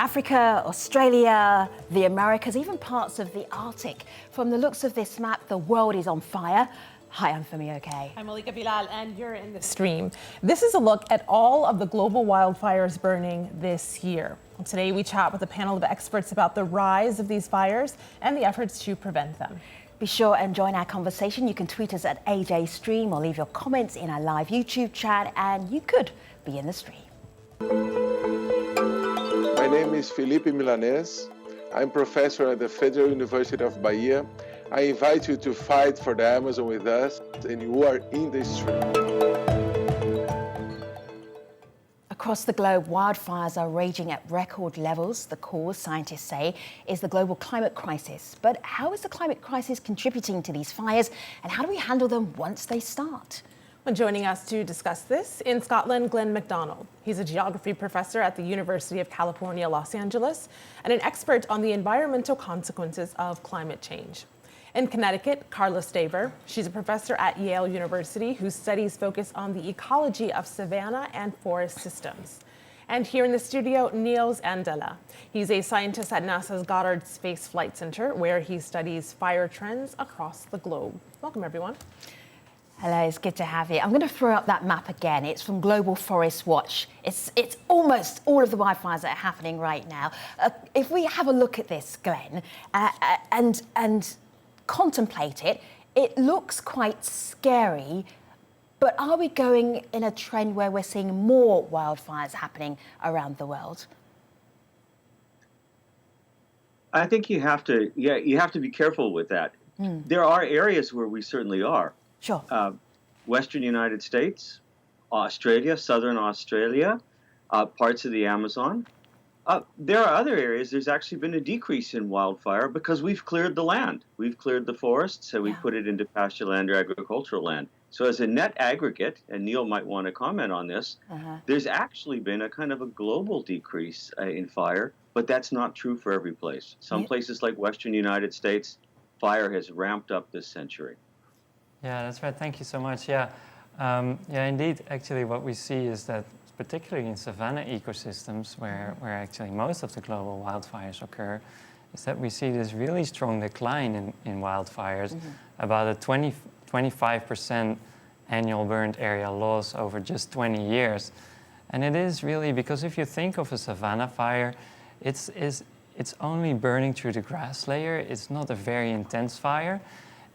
Africa, Australia, the Americas, even parts of the Arctic. From the looks of this map, the world is on fire. Hi, I'm Femi Okay. I'm Malika Bilal, and you're in the stream. This is a look at all of the global wildfires burning this year. Today, we chat with a panel of experts about the rise of these fires and the efforts to prevent them. Be sure and join our conversation. You can tweet us at AJ Stream or leave your comments in our live YouTube chat, and you could be in the stream. My name is Felipe Milanese. I'm professor at the Federal University of Bahia. I invite you to fight for the Amazon with us, and you are in the stream. Across the globe, wildfires are raging at record levels. The cause, scientists say, is the global climate crisis. But how is the climate crisis contributing to these fires, and how do we handle them once they start? Well, joining us to discuss this in Scotland, Glenn MacDonald. He's a geography professor at the University of California, Los Angeles, and an expert on the environmental consequences of climate change. In Connecticut, Carla Staver. She's a professor at Yale University whose studies focus on the ecology of savanna and forest systems. And here in the studio, Niels Andela. He's a scientist at NASA's Goddard Space Flight Center, where he studies fire trends across the globe. Welcome, everyone. Hello, it's good to have you. I'm going to throw up that map again. It's from Global Forest Watch. It's almost all of the wildfires that are happening right now. If we have a look at this, Glenn, and contemplate it, it looks quite scary, but are we going in a trend where we're seeing more wildfires happening around the world? I think you have to be careful with that. There are areas where we certainly are. Sure. Western United States, Australia, southern Australia, parts of the Amazon. There are other areas there's actually been a decrease in wildfire because we've cleared the land. We've cleared the forests, so we put it into pasture land or agricultural land. So as a net aggregate, and Neil might want to comment on this, there's actually been a kind of a global decrease in fire, but that's not true for every place. Some places like Western United States, fire has ramped up this century. Yeah, that's right. Thank you so much. Yeah, indeed. Actually, what we see is that, particularly in savanna ecosystems, where actually most of the global wildfires occur, is that we see this really strong decline in wildfires, about a 25% annual burned area loss over just 20 years. And it is really because if you think of a savanna fire, it's only burning through the grass layer. It's not a very intense fire.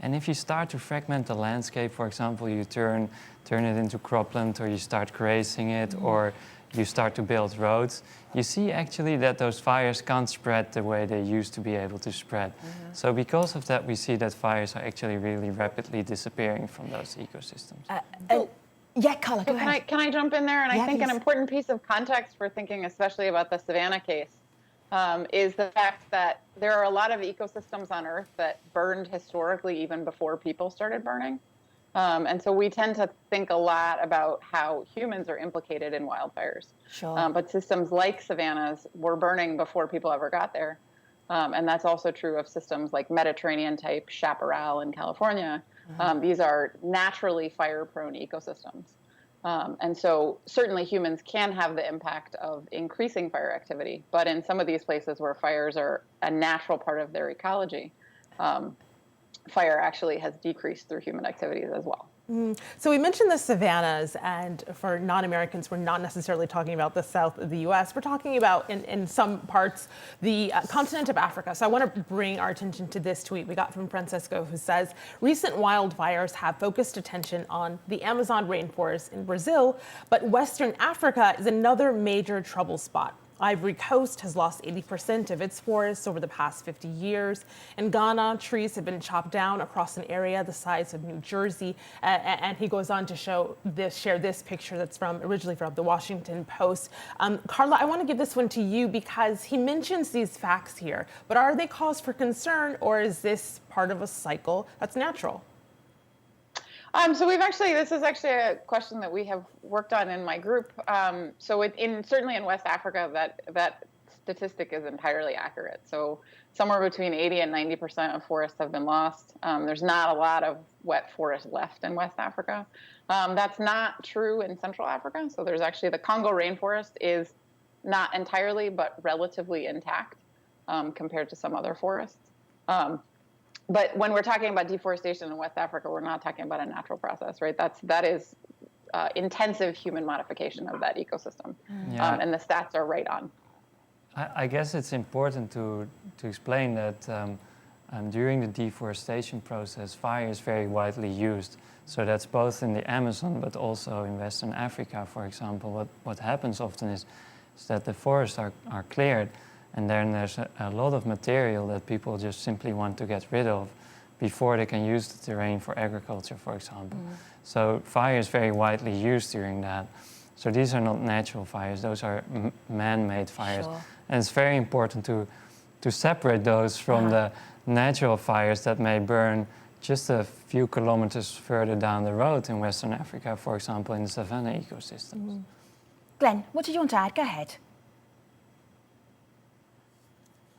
And if you start to fragment the landscape, for example, you turn it into cropland, or you start grazing it, or you start to build roads, you see actually that those fires can't spread the way they used to be able to spread. So because of that, we see that fires are actually really rapidly disappearing from those ecosystems. Yeah, Carla, go ahead. Can I jump in there? And I think please. An important piece of context for thinking, especially about the savanna case, is the fact that there are a lot of ecosystems on Earth that burned historically even before people started burning. And so we tend to think a lot about how humans are implicated in wildfires. Sure. But systems like savannas were burning before people ever got there. And that's also true of systems like Mediterranean-type chaparral in California. These are naturally fire-prone ecosystems. And so certainly humans can have the impact of increasing fire activity, but in some of these places where fires are a natural part of their ecology, fire actually has decreased through human activities as well. So we mentioned the savannas, and for non-Americans, we're not necessarily talking about the south of the U.S. We're talking about, in some parts, the continent of Africa. So I want to bring our attention to this tweet we got from Francisco, who says, recent wildfires have focused attention on the Amazon rainforest in Brazil, but Western Africa is another major trouble spot. Ivory Coast has lost 80% of its forests over the past 50 years. In Ghana, trees have been chopped down across an area the size of New Jersey. And he goes on to share this picture that's originally from the Washington Post. Carla, I want to give this one to you because he mentions these facts here, but are they cause for concern, or is this part of a cycle that's natural? So this is actually a question that we have worked on in my group. Certainly in West Africa, that statistic is entirely accurate. So somewhere between 80 and 90% of forests have been lost. There's not a lot of wet forest left in West Africa. That's not true in Central Africa. So there's actually the Congo rainforest is not entirely, but relatively intact compared to some other forests. But when we're talking about deforestation in West Africa, we're not talking about a natural process, right? That is intensive human modification of that ecosystem. Yeah. And the stats are right on. I guess it's important to explain that during the deforestation process, fire is very widely used. So that's both in the Amazon, but also in Western Africa, for example. What happens often is that the forests are cleared, and then there's a lot of material that people just simply want to get rid of before they can use the terrain for agriculture, for example. So fire is very widely used during that. So these are not natural fires, those are man-made fires. Sure. And it's very important to separate those from the natural fires that may burn just a few kilometers further down the road in Western Africa, for example, in the savanna ecosystems. Glenn, what did you want to add? Go ahead.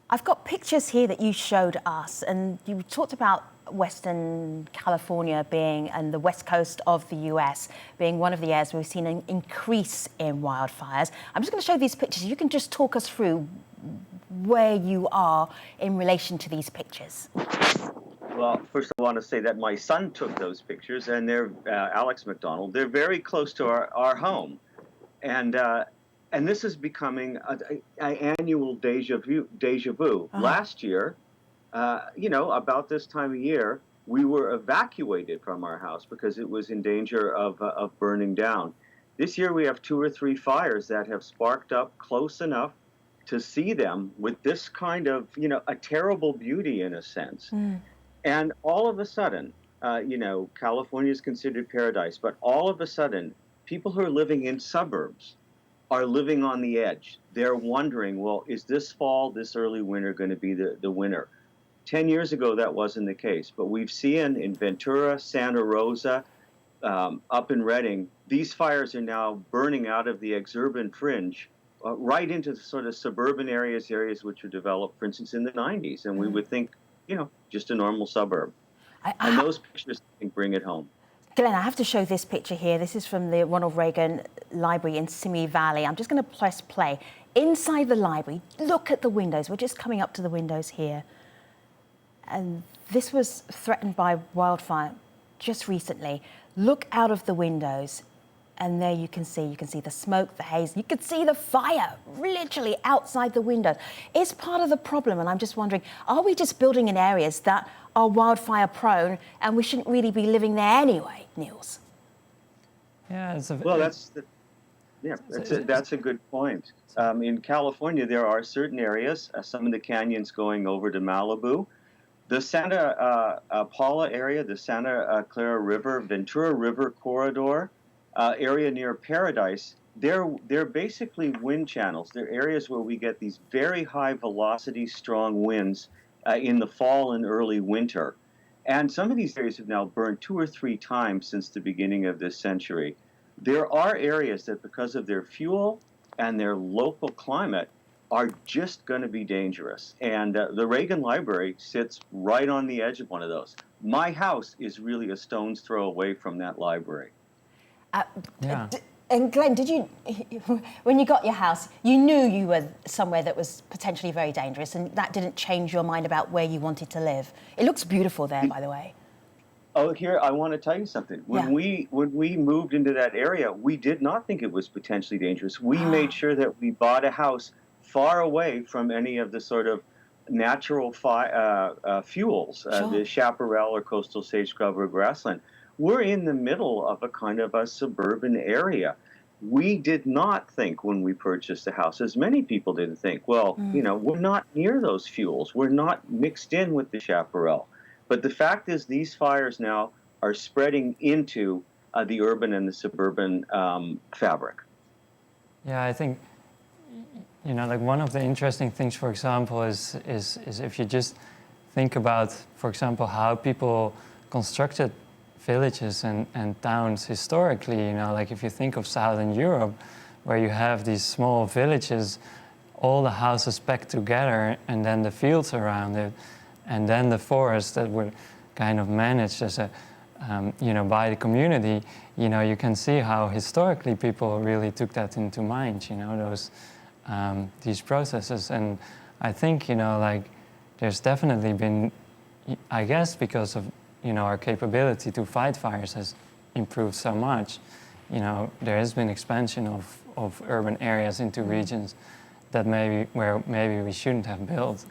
I've got pictures here that you showed us, and you talked about Western California being, and the west coast of the US being one of the areas where we've seen an increase in wildfires. I'm just going to show these pictures. You can just talk us through where you are in relation to these pictures. Well, first I want to say that my son took those pictures, and they're Alex McDonald. They're very close to our home, and this is becoming an annual deja vu. Last year, about this time of year, we were evacuated from our house because it was in danger of burning down. This year we have 2 or 3 fires that have sparked up close enough to see them with this kind of, a terrible beauty in a sense. And all of a sudden, California is considered paradise, but all of a sudden, people who are living in suburbs are living on the edge. They're wondering, well, is this fall, this early winter going to be the winter? 10 years ago, that wasn't the case, but we've seen in Ventura, Santa Rosa, up in Redding, these fires are now burning out of the exurban fringe right into the sort of suburban areas which were developed, for instance, in the 90s, and we would think, just a normal suburb. And those pictures, I think, bring it home. Glenn, I have to show this picture here. This is from the Ronald Reagan Library in Simi Valley. I'm just going to press play. Inside the library, look at the windows. We're just coming up to the windows here. And this was threatened by wildfire just recently. Look out of the windows, and there you can see the smoke, the haze. You can see the fire literally outside the windows. It's part of the problem, and I'm just wondering, are we just building in areas that are wildfire prone, and we shouldn't really be living there anyway, Niels? Yeah, that's a good point. In California, there are certain areas, some of the canyons going over to Malibu. The Santa Paula area, the Santa Clara River, Ventura River corridor, area near Paradise, they're basically wind channels. They're areas where we get these very high velocity, strong winds in the fall and early winter. And some of these areas have now burned 2 or 3 times since the beginning of this century. There are areas that, because of their fuel and their local climate, are just going to be dangerous. And the Reagan Library sits right on the edge of one of those. My house is really a stone's throw away from that library. And Glenn, did you, when you got your house, you knew you were somewhere that was potentially very dangerous, and that didn't change your mind about where you wanted to live? It looks beautiful there, by the way. Oh, here, I want to tell you something. When we moved into that area, we did not think it was potentially dangerous. We made sure that we bought a house far away from any of the sort of natural fuels, the chaparral or coastal sage scrub or grassland. We're in the middle of a kind of a suburban area. We did not think when we purchased the house, as many people didn't think, well, we're not near those fuels. We're not mixed in with the chaparral. But the fact is, these fires now are spreading into the urban and the suburban fabric. Yeah, I think, like one of the interesting things, for example, is if you just think about, for example, how people constructed villages and towns historically, like if you think of Southern Europe, where you have these small villages, all the houses packed together, and then the fields around it, and then the forests that were kind of managed as a, by the community, you can see how historically people really took that into mind, those these processes. And I think, like, there's definitely been, I guess because of, our capability to fight fires has improved so much, there has been expansion of urban areas into regions that maybe we shouldn't have built.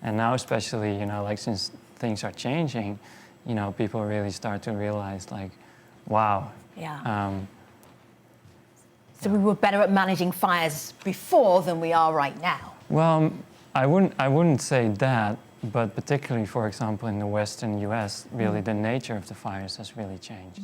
And now especially, like, since things are changing, people really start to realize, like, wow. Yeah. So we were better at managing fires before than we are right now. Well, I wouldn't say that, but particularly, for example, in the Western U.S., really the nature of the fires has really changed.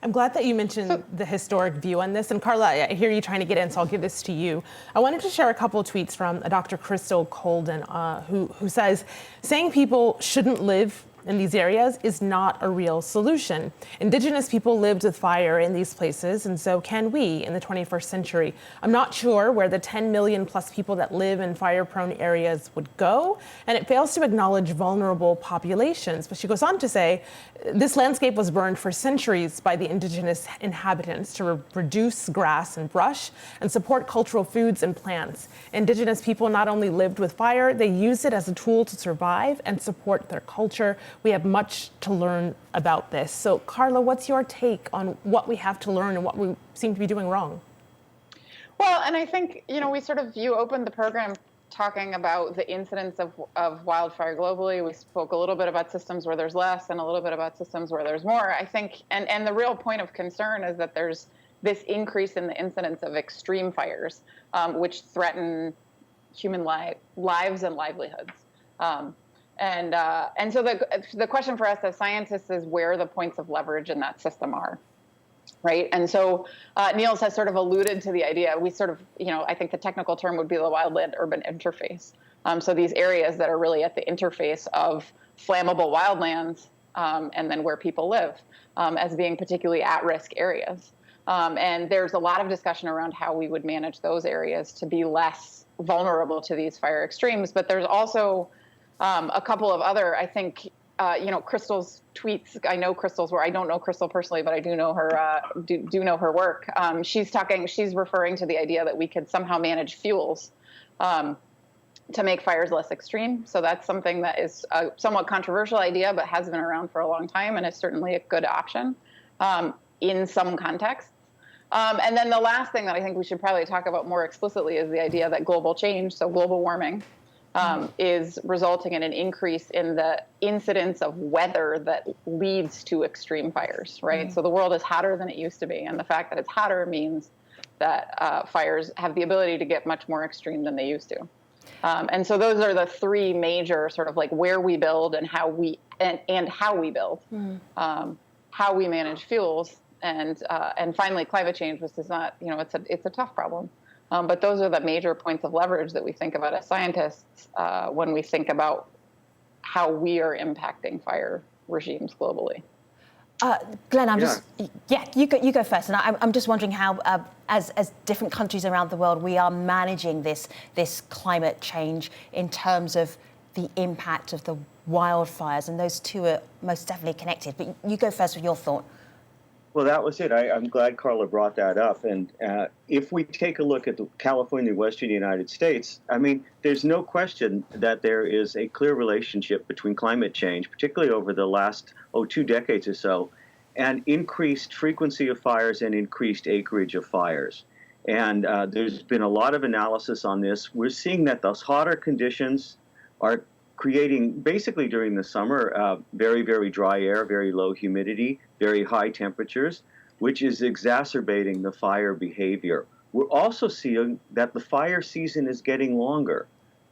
I'm glad that you mentioned the historic view on this. And Carla, I hear you trying to get in, so I'll give this to you. I wanted to share a couple of tweets from Dr. Crystal Colden, who says, saying people shouldn't live in these areas is not a real solution. Indigenous people lived with fire in these places, and so can we in the 21st century. I'm not sure where the 10 million plus people that live in fire-prone areas would go, and it fails to acknowledge vulnerable populations. But she goes on to say, this landscape was burned for centuries by the indigenous inhabitants to reduce grass and brush and support cultural foods and plants. Indigenous people not only lived with fire, they used it as a tool to survive and support their culture. We have much to learn about this. So, Carla, what's your take on what we have to learn and what we seem to be doing wrong? Well, and I think, you opened the program talking about the incidence of wildfire globally. We spoke a little bit about systems where there's less and a little bit about systems where there's more. I think, and the real point of concern is that there's this increase in the incidence of extreme fires, which threaten human lives and livelihoods. And so the question for us as scientists is where the points of leverage in that system are, right? And so Niels has sort of alluded to the idea. We sort of, I think the technical term would be the wildland-urban interface. So these areas that are really at the interface of flammable wildlands and then where people live as being particularly at-risk areas. And there's a lot of discussion around how we would manage those areas to be less vulnerable to these fire extremes. But there's also a couple of other, I think, Crystal's tweets. I know Crystal's work. I don't know Crystal personally, but I do know her. Do know her work. She's referring to the idea that we could somehow manage fuels to make fires less extreme. So that's something that is a somewhat controversial idea, but has been around for a long time, and is certainly a good option in some contexts. And then the last thing that I think we should probably talk about more explicitly is the idea that global change, so global warming, is resulting in an increase in the incidence of weather that leads to extreme fires, right? So the world is hotter than it used to be, and the fact that it's hotter means that fires have the ability to get much more extreme than they used to. And so those are the three major sort of like where we build and how we build, how we manage fuels, and finally climate change, which is not, it's a tough problem. But those are the major points of leverage that we think about as scientists when we think about how we are impacting fire regimes globally. Glenn, you go first. And I'm just wondering how, as different countries around the world, we are managing this climate change in terms of the impact of the wildfires. And those two are most definitely connected. But you go first with your thought. Well, that was it. I'm glad Carla brought that up. And if we take a look at the California, Western United States, I mean, there's no question that there is a clear relationship between climate change, particularly over the last 2 decades or so, and increased frequency of fires and increased acreage of fires. And there's been a lot of analysis on this. We're seeing that those hotter conditions are creating, basically during the summer, very, very dry air, very low humidity, very high temperatures, which is exacerbating the fire behavior. We're also seeing that the fire season is getting longer.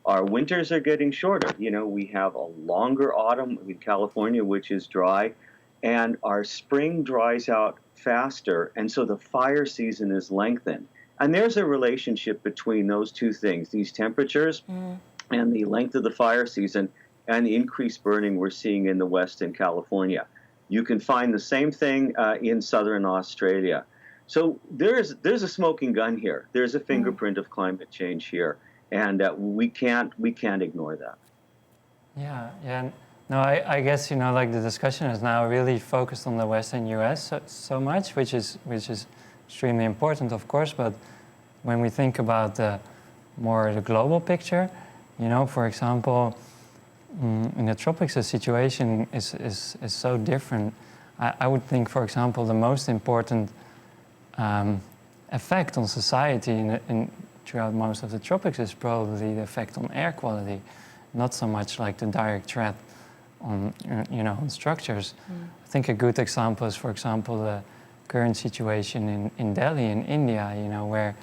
Our winters are getting shorter. We have a longer autumn in California, which is dry, and our spring dries out faster, and so the fire season is lengthened. And there's a relationship between those two things, these temperatures and the length of the fire season and the increased burning we're seeing in the West and California. You can find the same thing in southern Australia. So there's a smoking gun here. There's a fingerprint of climate change here, and we can't ignore that. Yeah. No, I guess like the discussion is now really focused on the Western U.S. so much, which is extremely important, of course. But when we think about the more the global picture. You know, for example, in the tropics, the situation is so different. I would think, for example, the most important effect on society throughout most of the tropics is probably the effect on air quality, not so much like the direct threat on, on structures. I think a good example is, for example, the current situation in Delhi, in India, where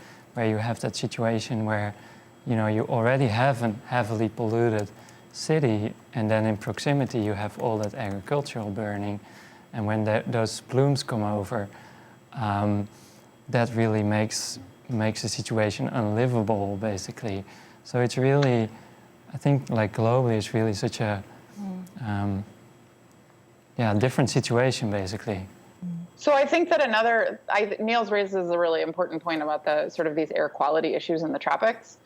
you have that situation where, you already have a heavily polluted city, and then in proximity you have all that agricultural burning, and when those plumes come over, that really makes the situation unlivable, basically. So it's really, I think, like globally, it's really such a different situation, basically. So I think that Niels raises a really important point about the sort of these air quality issues in the tropics.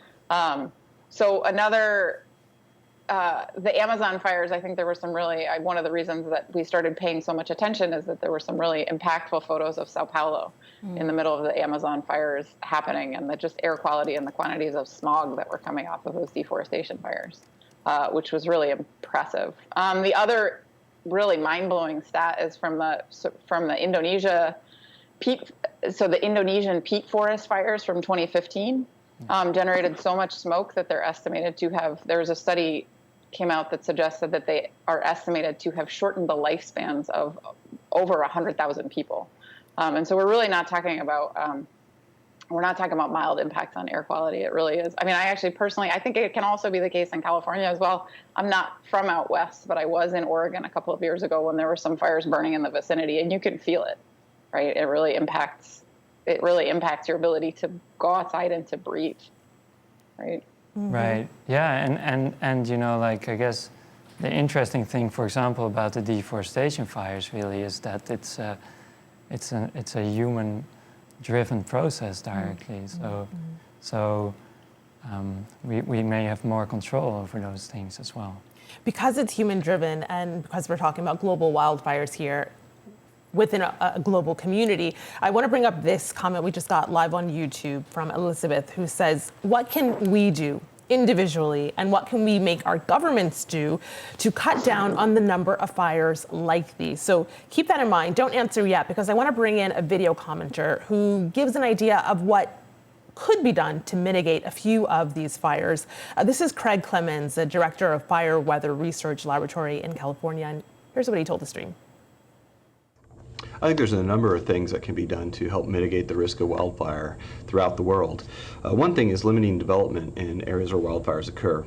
The Amazon fires, I think there were some really, one of the reasons that we started paying so much attention is that there were some really impactful photos of Sao Paulo in the middle of the Amazon fires happening, and the just air quality and the quantities of smog that were coming off of those deforestation fires, which was really impressive. The other really mind-blowing stat is from the Indonesia peat. So the Indonesian peat forest fires from 2015 generated so much smoke that they're estimated to have. There was a study came out that suggested that they are estimated to have shortened the lifespans of over 100,000 people. And so we're really not talking about mild impacts on air quality. It really is. I mean, I think it can also be the case in California as well. I'm not from out west, but I was in Oregon a couple of years ago when there were some fires burning in the vicinity, and you can feel it, right? It really impacts your ability to go outside and to breathe, right? Mm-hmm. Right. Yeah, and like, I guess the interesting thing, for example, about the deforestation fires really is that it's a human-driven process directly. So we may have more control over those things as well. Because it's human-driven, and because we're talking about global wildfires here within a global community, I want to bring up this comment we just got live on YouTube from Elizabeth, who says, what can we do individually, and what can we make our governments do to cut down on the number of fires like these? So keep that in mind. Don't answer yet, because I want to bring in a video commenter who gives an idea of what could be done to mitigate a few of these fires. This is Craig Clemens, the director of Fire Weather Research Laboratory in California, and here's what he told the stream. I think there's a number of things that can be done to help mitigate the risk of wildfire throughout the world. One thing is limiting development in areas where wildfires occur.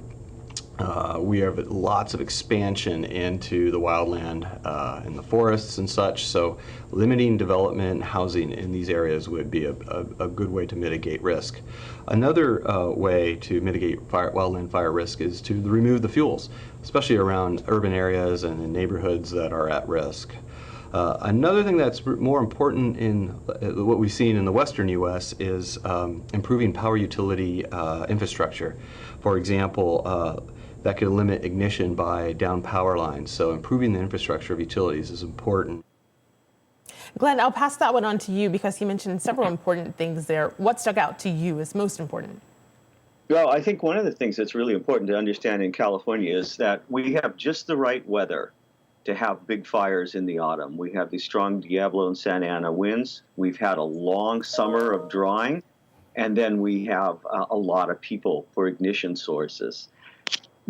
We have lots of expansion into the wildland in the forests and such, so limiting development and housing in these areas would be a good way to mitigate risk. Another way to mitigate wildland fire risk is to remove the fuels, especially around urban areas and in neighborhoods that are at risk. Another thing that's more important in what we've seen in the western U.S. is improving power utility infrastructure. For example, that could limit ignition by down power lines. So improving the infrastructure of utilities is important. Glenn, I'll pass that one on to you because you mentioned several important things there. What stuck out to you as most important? Well, I think one of the things that's really important to understand in California is that we have just the right weather to have big fires in the autumn. We have these strong Diablo and Santa Ana winds. We've had a long summer of drying, and then we have a lot of people for ignition sources.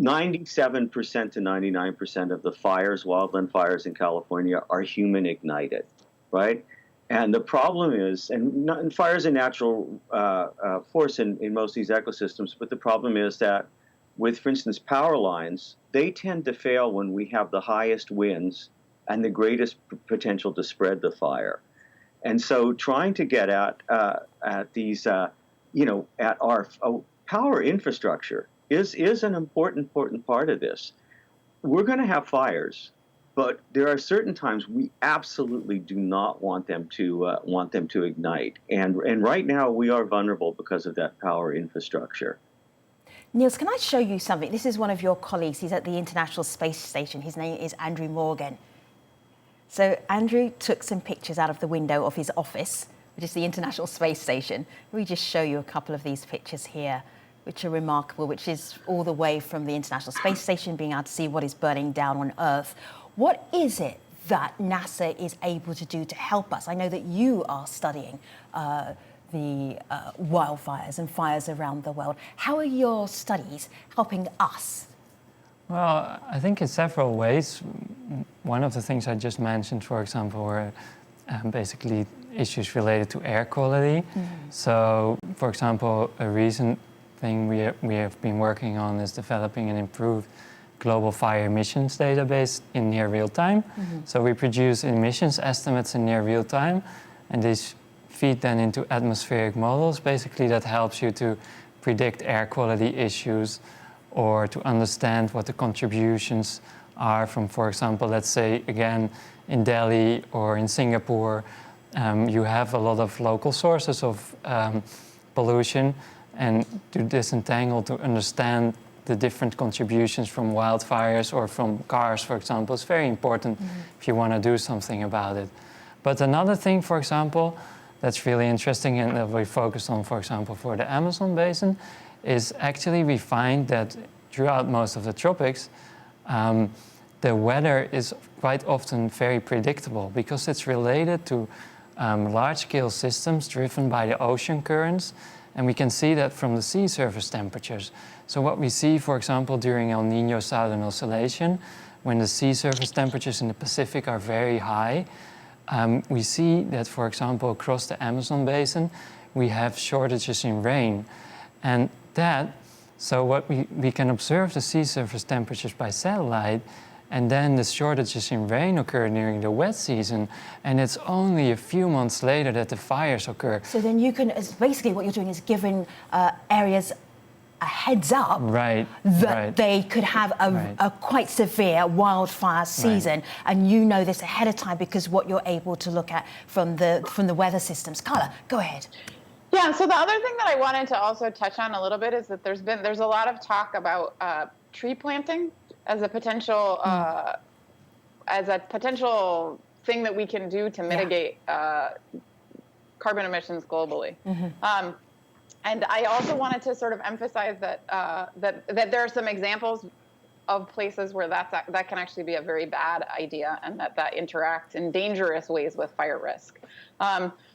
97% to 99% of the fires, wildland fires in California, are human ignited, right? And the problem is, and fires are natural force in most of these ecosystems, but the problem is that with, for instance, power lines, they tend to fail when we have the highest winds and the greatest potential to spread the fire. And so trying to get at these, at our power infrastructure is an important part of this. We're going to have fires, but there are certain times we absolutely do not want them to ignite. And right now we are vulnerable because of that power infrastructure. Niels, can I show you something? This is one of your colleagues. He's at the International Space Station. His name is Andrew Morgan. So Andrew took some pictures out of the window of his office, which is the International Space Station. Let me just show you a couple of these pictures here. which are remarkable, which is all the way from the International Space Station, being able to see what is burning down on Earth. What is it that NASA is able to do to help us? I know that you are studying the wildfires and fires around the world. How are your studies helping us? Well, I think in several ways. One of the things I just mentioned, for example, were basically issues related to air quality. So, for example, a recent thing we have been working on is developing an improved global fire emissions database in near real time. So we produce emissions estimates in near real time, and these feed then into atmospheric models. Basically, that helps you to predict air quality issues or to understand what the contributions are from, for example, let's say, again, in Delhi or in Singapore, you have a lot of local sources of pollution, and to disentangle, to understand the different contributions from wildfires or from cars, for example, is very important if you want to do something about it. But another thing, for example, that's really interesting and that we focus on, for example, for the Amazon basin, is actually we find that throughout most of the tropics, the weather is quite often very predictable because it's related to large-scale systems driven by the ocean currents, and we can see that from the sea surface temperatures. So what we see, for example, during El Niño Southern Oscillation, when the sea surface temperatures in the Pacific are very high, we see that, for example, across the Amazon basin, we have shortages in rain. And so what we can observe the sea surface temperatures by satellite, and then the shortages in rain occur during the wet season, and it's only a few months later that the fires occur. So then you can, basically what you're doing is giving areas a heads up that they could have a quite severe wildfire season, and you know this ahead of time because what you're able to look at from the weather systems. Carla, go ahead. Yeah, so the other thing that I wanted to also touch on a little bit is that there's a lot of talk about tree planting as a potential thing that we can do to mitigate carbon emissions globally. And I also wanted to sort of emphasize that that there are some examples of places where that can actually be a very bad idea, and that interacts in dangerous ways with fire risk.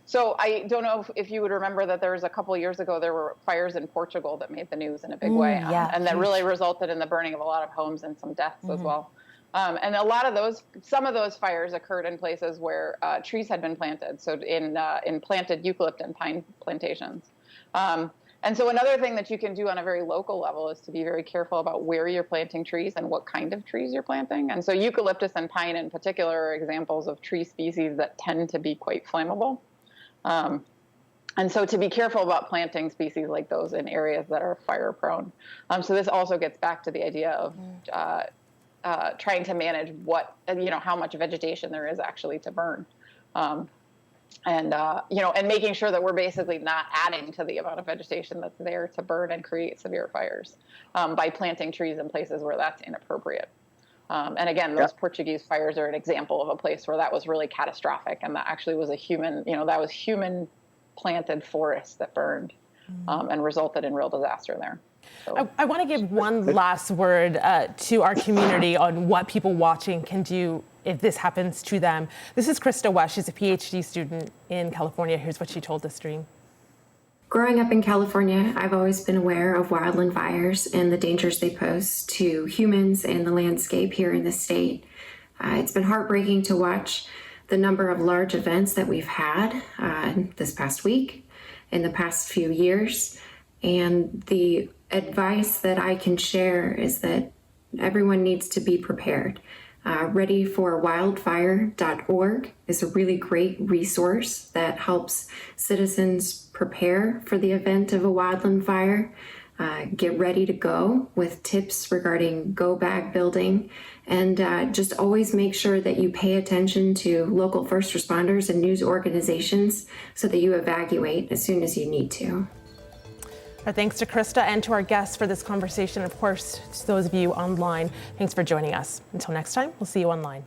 So I don't know if you would remember that there was a couple of years ago, there were fires in Portugal that made the news in a big way, and that really resulted in the burning of a lot of homes and some deaths as well. And some of those fires occurred in places where trees had been planted, so in planted eucalypt and pine plantations. And so another thing that you can do on a very local level is to be very careful about where you're planting trees and what kind of trees you're planting. And so eucalyptus and pine in particular are examples of tree species that tend to be quite flammable. And so to be careful about planting species like those in areas that are fire prone. So this also gets back to the idea of trying to manage how much vegetation there is actually to burn. And making sure that we're basically not adding to the amount of vegetation that's there to burn and create severe fires by planting trees in places where that's inappropriate. And again, those Portuguese fires are an example of a place where that was really catastrophic, and that actually was human planted forest that burned and resulted in real disaster there. So. I want to give one last word to our community on what people watching can do if this happens to them. This is Krista West. She's a PhD student in California. Here's what she told the stream. Growing up in California, I've always been aware of wildland fires and the dangers they pose to humans and the landscape here in the state. It's been heartbreaking to watch the number of large events that we've had this past week, in the past few years. And the advice that I can share is that everyone needs to be prepared. Readyforwildfire.org is a really great resource that helps citizens prepare for the event of a wildland fire, get ready to go with tips regarding go bag building, and just always make sure that you pay attention to local first responders and news organizations so that you evacuate as soon as you need to. Our thanks to Krista and to our guests for this conversation. Of course, to those of you online, thanks for joining us. Until next time, we'll see you online.